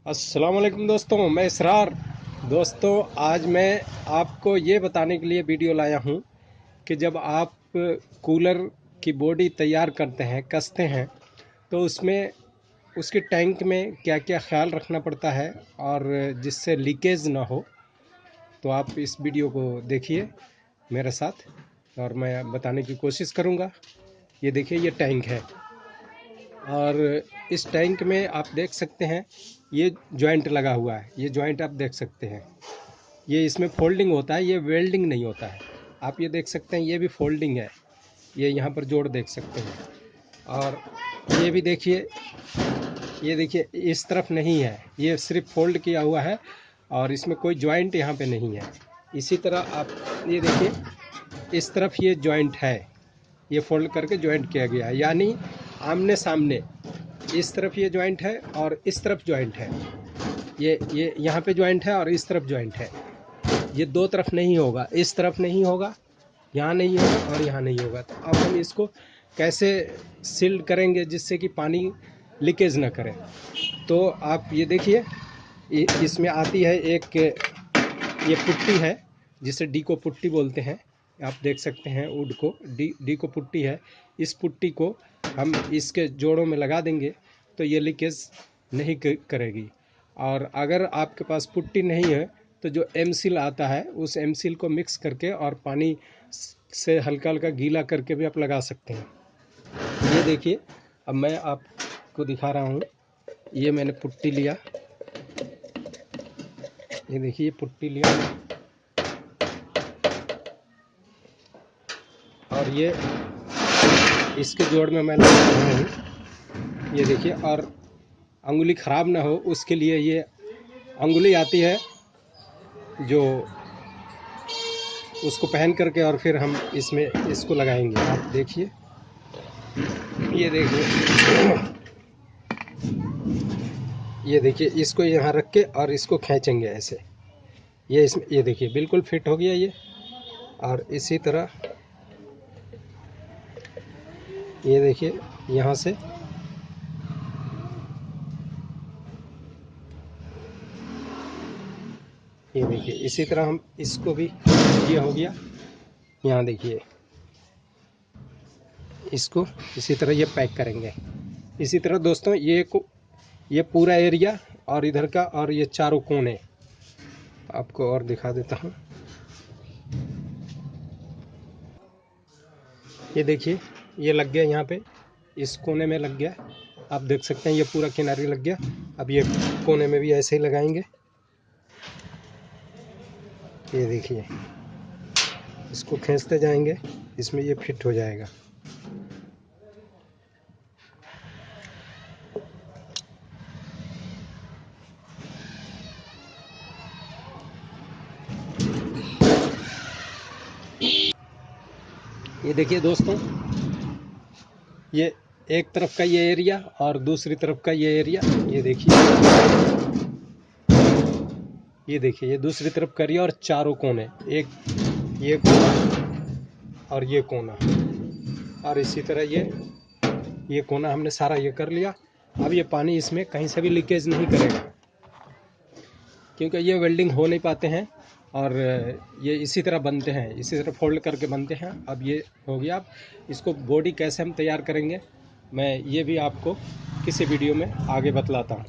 अस्सलाम वालेकुम दोस्तों, मैं इसरार। दोस्तों, आज मैं आपको ये बताने के लिए वीडियो लाया हूँ कि जब आप कूलर की बॉडी तैयार करते हैं, कसते हैं, तो उसमें उसके टैंक में क्या क्या ख्याल रखना पड़ता है और जिससे लीकेज ना हो। तो आप इस वीडियो को देखिए मेरे साथ और मैं बताने की कोशिश करूँगा। ये देखिए, ये टैंक है और इस टैंक में आप देख सकते हैं ये जॉइंट लगा हुआ है। ये जॉइंट आप देख सकते हैं, ये इसमें फोल्डिंग होता है, ये वेल्डिंग नहीं होता है। आप ये देख सकते हैं, ये भी फोल्डिंग है। ये यहाँ पर जोड़ देख सकते हैं। और ये भी देखिए, ये देखिए इस तरफ नहीं है, ये सिर्फ फोल्ड किया हुआ है और इसमें कोई जॉइंट यहाँ पे नहीं है। इसी तरह आप ये देखिए, इस तरफ ये जॉइंट है, ये फोल्ड करके जॉइंट किया गया है, यानी आमने सामने। इस तरफ ये जॉइंट है और इस तरफ जॉइंट है। ये यहाँ पे जॉइंट है और इस तरफ जॉइंट है। ये दो तरफ नहीं होगा, इस तरफ नहीं होगा, यहाँ नहीं होगा और यहाँ नहीं होगा। तो अब हम इसको कैसे सील्ड करेंगे जिससे कि पानी लीकेज ना करे। तो आप ये देखिए, इसमें आती है एक ये पुट्टी है जिसे डी को पुट्टी बोलते हैं। आप देख सकते हैं वुड को डी को पुट्टी है। इस पुट्टी को हम इसके जोड़ों में लगा देंगे तो ये लीकेज नहीं करेगी। और अगर आपके पास पुट्टी नहीं है तो जो एम सील आता है, उस एम सील को मिक्स करके और पानी से हल्का हल्का गीला करके भी आप लगा सकते हैं। ये देखिए, अब मैं आपको दिखा रहा हूँ। ये मैंने पुट्टी लिया, ये देखिए पुट्टी लिया और ये इसके जोड़ में मैं लगा रहा हूँ। ये देखिए, और अंगुली ख़राब ना हो उसके लिए ये अंगुली आती है जो उसको पहन करके और फिर हम इसमें इसको लगाएंगे। आप देखिए, ये देखिए, ये देखिए, इसको यहाँ रख के और इसको खींचेंगे ऐसे। ये इसमें ये देखिए बिल्कुल फिट हो गया ये। और इसी तरह ये देखिए यहाँ से ये देखिए, इसी तरह हम इसको भी, ये हो गया। यहाँ देखिए, इसको इसी तरह ये पैक करेंगे। इसी तरह दोस्तों, ये पूरा एरिया और इधर का और ये चारों कोने आपको और दिखा देता हूँ। ये देखिए, ये लग गया यहाँ पे, इस कोने में लग गया। आप देख सकते हैं ये पूरा किनारे लग गया। अब ये कोने में भी ऐसे ही लगाएंगे। ये देखिए, इसको खींचते जाएंगे, इसमें ये फिट हो जाएगा। ये देखिए दोस्तों, ये एक तरफ का ये एरिया और दूसरी तरफ का ये एरिया। ये देखिए, ये देखिए, ये दूसरी तरफ का एरिया और चारों कोने, एक ये कोना और ये कोना, और इसी तरह ये कोना हमने सारा ये कर लिया। अब ये पानी इसमें कहीं से भी लीकेज नहीं करेगा, क्योंकि ये वेल्डिंग हो नहीं पाते हैं और ये इसी तरह बनते हैं, इसी तरह फोल्ड करके बनते हैं। अब ये हो गया। अब इसको बॉडी कैसे हम तैयार करेंगे, मैं ये भी आपको किसी वीडियो में आगे बतलाता हूँ।